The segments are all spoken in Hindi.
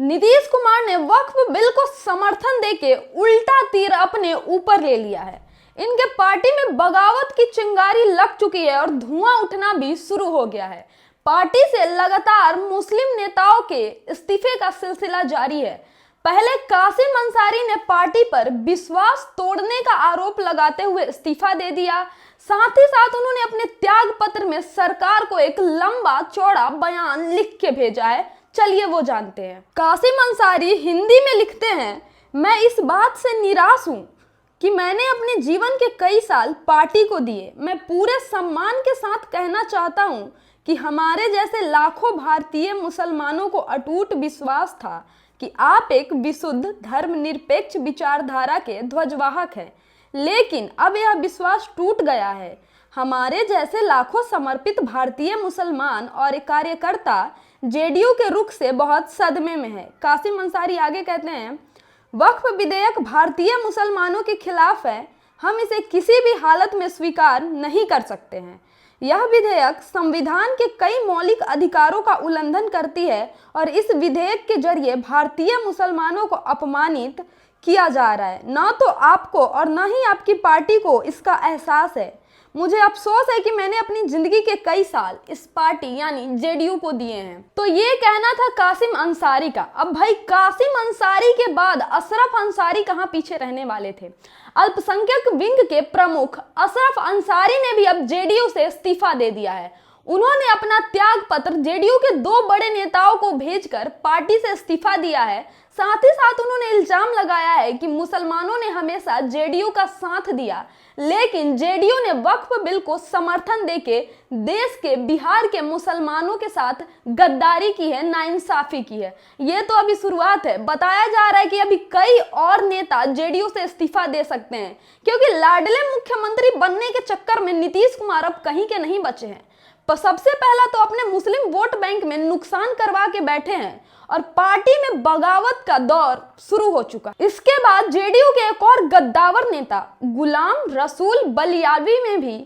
नीतीश कुमार ने वक्फ बिल को समर्थन देके उल्टा तीर अपने ऊपर ले लिया है। इनके पार्टी में बगावत की चिंगारी लग चुकी है और धुआं उठना भी शुरू हो गया है। पार्टी से लगातार मुस्लिम नेताओं के इस्तीफे का सिलसिला जारी है। पहले कासिम अंसारी ने पार्टी पर विश्वास तोड़ने का आरोप लगाते हुए इस्तीफा दे दिया। साथ ही साथ उन्होंने अपने त्याग पत्र में सरकार को एक लंबा चौड़ा बयान लिख के भेजा है। चलिए वो जानते हैं। कासिम अंसारी हिंदी में लिखते हैं, मैं इस बात से निराश हूं कि मैंने अपने जीवन के कई साल पार्टी को दिए। मैं पूरे सम्मान के साथ कहना चाहता हूं कि हमारे जैसे लाखों भारतीय मुसलमानों को अटूट विश्वास था कि आप एक विशुद्ध धर्मनिरपेक्ष विचारधारा के ध्वजवाहक हैं, लेकिन अब यह विश्वास टूट गया है। हमारे जैसे लाखों समर्पित भारतीय मुसलमान और कार्यकर्ता जेडीयू के रुख से बहुत सदमे में है। कासिम अंसारी आगे कहते हैं, वक्फ विधेयक भारतीय मुसलमानों के खिलाफ है। हम इसे किसी भी हालत में स्वीकार नहीं कर सकते हैं। यह विधेयक संविधान के कई मौलिक अधिकारों का उल्लंघन करती है और इस विधेयक के जरिए भारतीय मुसलमानों को अपमानित किया जा रहा है। न तो आपको और न ही आपकी पार्टी को इसका एहसास है। मुझे अफसोस है कि मैंने अपनी जिंदगी के कई साल इस पार्टी यानी जेडीयू को दिए हैं। तो ये कहना था कासिम अंसारी का। अब भाई कासिम अंसारी के बाद अशरफ अंसारी कहाँ पीछे रहने वाले थे। अल्पसंख्यक विंग के प्रमुख अशरफ अंसारी ने भी अब जेडीयू से इस्तीफा दे दिया है। उन्होंने अपना त्याग पत्र जेडीयू के 2 बड़े नेताओं को भेजकर पार्टी से इस्तीफा दिया है। साथ ही साथ उन्होंने इल्जाम लगाया है कि मुसलमानों ने हमेशा जेडीयू का साथ दिया, लेकिन जेडीयू ने वक्फ बिल को समर्थन देके देश के बिहार के मुसलमानों के साथ गद्दारी की है, नाइंसाफी की है। ये तो अभी शुरुआत है। बताया जा रहा है कि अभी कई और नेता जेडीयू से इस्तीफा दे सकते हैं, क्योंकि लाडले मुख्यमंत्री बनने के चक्कर में नीतीश कुमार अब कहीं के नहीं बचे हैं। तो सबसे पहला तो अपने मुस्लिम वोट बैंक में नुकसान करवा के बैठे हैं और पार्टी में बगावत का दौर शुरू हो चुका। इसके बाद जेडीयू के एक और गद्दावर नेता गुलाम रसूल बलियावी ने भी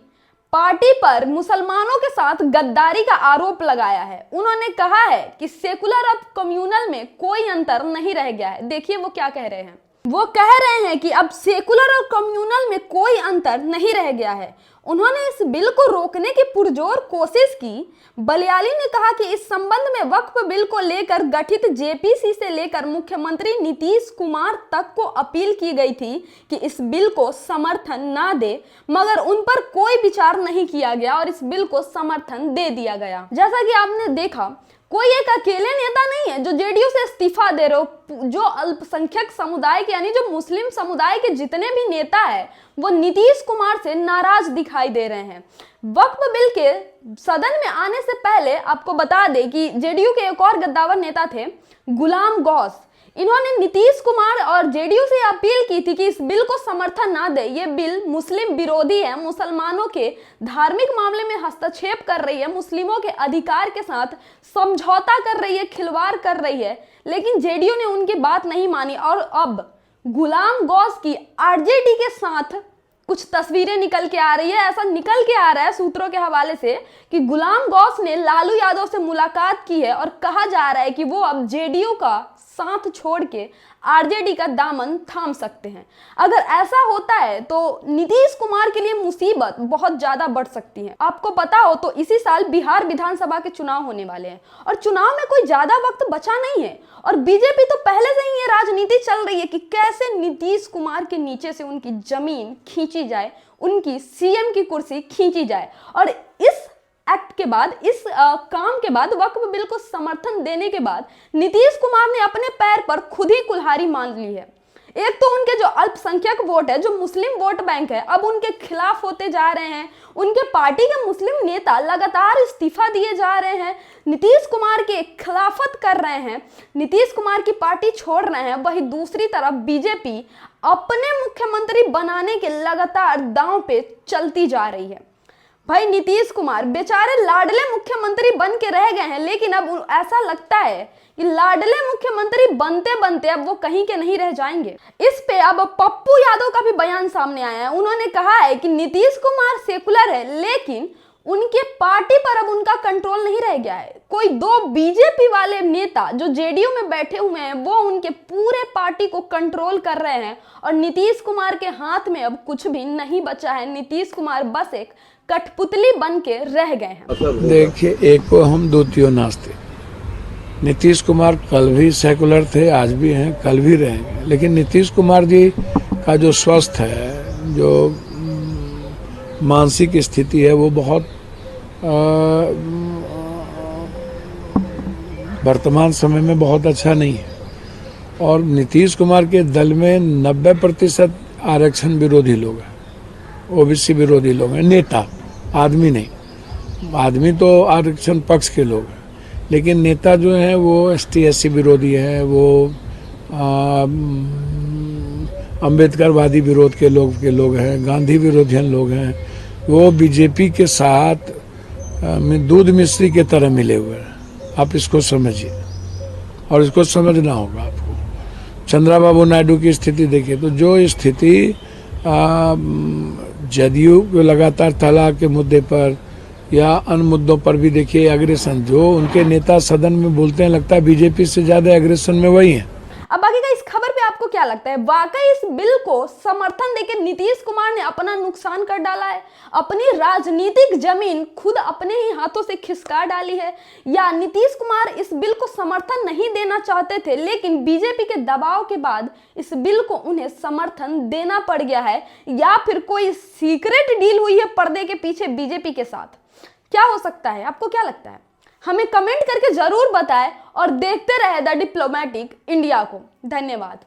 पार्टी पर मुसलमानों के साथ गद्दारी का आरोप लगाया है। उन्होंने कहा है कि सेकुलर और कम्युनल में कोई अंतर नहीं रह गया है। देखिए वो क्या कह रहे हैं। वो कह रहे हैं कि अब सेकुलर और कम्युनल में कोई अंतर नहीं रह गया है। उन्होंने इस बिल को रोकने की पुरजोर कोशिश की। बलियाली ने कहा कि इस संबंध में वक्फ बिल को लेकर गठित जेपीसी से लेकर मुख्यमंत्री नीतीश कुमार तक को अपील की गई थी कि इस बिल को समर्थन ना दे, मगर उन पर कोई विचार नहीं किया गया और इस बिल को समर्थन दे दिया गया। जैसा कि आपने देखा, कोई एक अकेले नेता नहीं है जो जेडीयू से इस्तीफा दे रहे हो। जो अल्पसंख्यक समुदाय के यानी जो मुस्लिम समुदाय के जितने भी नेता है वो नीतीश कुमार से नाराज दिखाई दे रहे हैं। वक्फ बिल के सदन में आने से पहले आपको बता दें कि जेडीयू के एक और गद्दावर नेता थे गुलाम गौस। इन्होंने नीतीश कुमार और जेडीयू से अपील की थी कि इस बिल को समर्थन ना दे। ये बिल मुस्लिम विरोधी है, मुसलमानों के धार्मिक मामले में हस्तक्षेप कर रही है, मुस्लिमों के अधिकार के साथ समझौता कर रही है, खिलवाड़ कर रही है। लेकिन जेडीयू ने उनकी बात नहीं मानी और अब गुलाम गौस की आरजेडी के साथ कुछ तस्वीरें निकल के आ रही है। ऐसा निकल के आ रहा है सूत्रों के हवाले से कि गुलाम गौस ने लालू यादव से मुलाकात की है और कहा जा रहा है कि वो अब जेडीयू का साथ छोड़ के आरजेडी का दामन थाम सकते हैं। अगर ऐसा होता है तो नीतीश कुमार के लिए मुसीबत बहुत ज्यादा बढ़ सकती है। आपको पता हो तो इसी साल बिहार विधानसभा के चुनाव होने वाले हैं और चुनाव में कोई ज्यादा वक्त बचा नहीं है और बीजेपी तो पहले से ही ये राजनीति चल रही है कि कैसे नीतीश कुमार के नीचे से उनकी जमीन खींची जाए, उनकी सीएम की कुर्सी खींची जाए। और इस एक्ट के बाद, इस काम के बाद, वक्फ बिल को समर्थन देने के बाद नीतीश कुमार ने अपने पैर पर खुद ही कुल्हाड़ी मान ली है। एक तो उनके जो अल्पसंख्यक वोट है, जो मुस्लिम वोट बैंक है, अब उनके खिलाफ होते जा रहे हैं। उनके पार्टी के मुस्लिम नेता लगातार इस्तीफा दिए जा रहे हैं, नीतीश कुमार के खिलाफत कर रहे हैं, नीतीश कुमार की पार्टी छोड़ रहे हैं। वहीं दूसरी तरफ बीजेपी अपने मुख्यमंत्री बनाने के लगातार दांव पे चलती जा रही है। भाई नीतीश कुमार बेचारे लाडले मुख्यमंत्री बन के रह गए हैं, लेकिन अब ऐसा लगता है कि लाडले मुख्यमंत्री बनते बनते अब वो कहीं के नहीं रह जाएंगे। इस पे अब पप्पू यादव का भी बयान सामने आया है। उन्होंने कहा है कि नीतीश कुमार सेकुलर है, लेकिन उनके पार्टी पर अब उनका कंट्रोल नहीं रह गया है। कोई दो बीजेपी वाले नेता जो जेडीयू में बैठे हुए हैं वो उनके पूरे पार्टी को कंट्रोल कर रहे हैं और नीतीश कुमार के हाथ में अब कुछ भी नहीं बचा है। नीतीश कुमार बस एक कठपुतली बन के रह गए हैं। देखिए, एक को हम द्वितीय नास्ते। नीतीश कुमार कल भी सेकुलर थे, आज भी हैं, कल भी रहेंगे, लेकिन नीतीश कुमार जी का जो स्वस्थ है, जो मानसिक स्थिति है, वो बहुत वर्तमान समय में बहुत अच्छा नहीं है। और नीतीश कुमार के दल में 90% आरक्षण विरोधी लोग हैं, ओबीसी विरोधी लोग हैं, नेता, आदमी नहीं। आदमी तो आरक्षण पक्ष के लोग हैं, लेकिन नेता जो हैं वो ST SC विरोधी हैं, वो अम्बेडकरवादी विरोध के लोग हैं, गांधी विरोधियन लोग हैं। वो बीजेपी के साथ दूध मिश्री के तरह मिले हुए हैं। आप इसको समझिए और इसको समझना होगा आपको। चंद्रबाबू नायडू की स्थिति देखिए, तो जो स्थिति जदयू को लगातार तलाक के मुद्दे पर या अन्य मुद्दों पर भी देखिए एग्रेशन, जो उनके नेता सदन में बोलते हैं, लगता है बीजेपी से ज्यादा एग्रेशन में वही है। अब बाकी का इस खबर पे आपको क्या लगता है? वाकई इस बिल को समर्थन देकर नीतीश कुमार ने अपना नुकसान कर डाला है, अपनी राजनीतिक जमीन खुद अपने ही हाथों से खिसका डाली है, या नीतीश कुमार इस बिल को समर्थन नहीं देना चाहते थे लेकिन बीजेपी के दबाव के बाद इस बिल को उन्हें समर्थन देना पड़ गया है, या फिर कोई सीक्रेट डील हुई है पर्दे के पीछे बीजेपी के साथ? क्या हो सकता है? आपको क्या लगता है? हमें कमेंट करके जरूर बताएं और देखते रहे द डिप्लोमेटिक इंडिया को। धन्यवाद।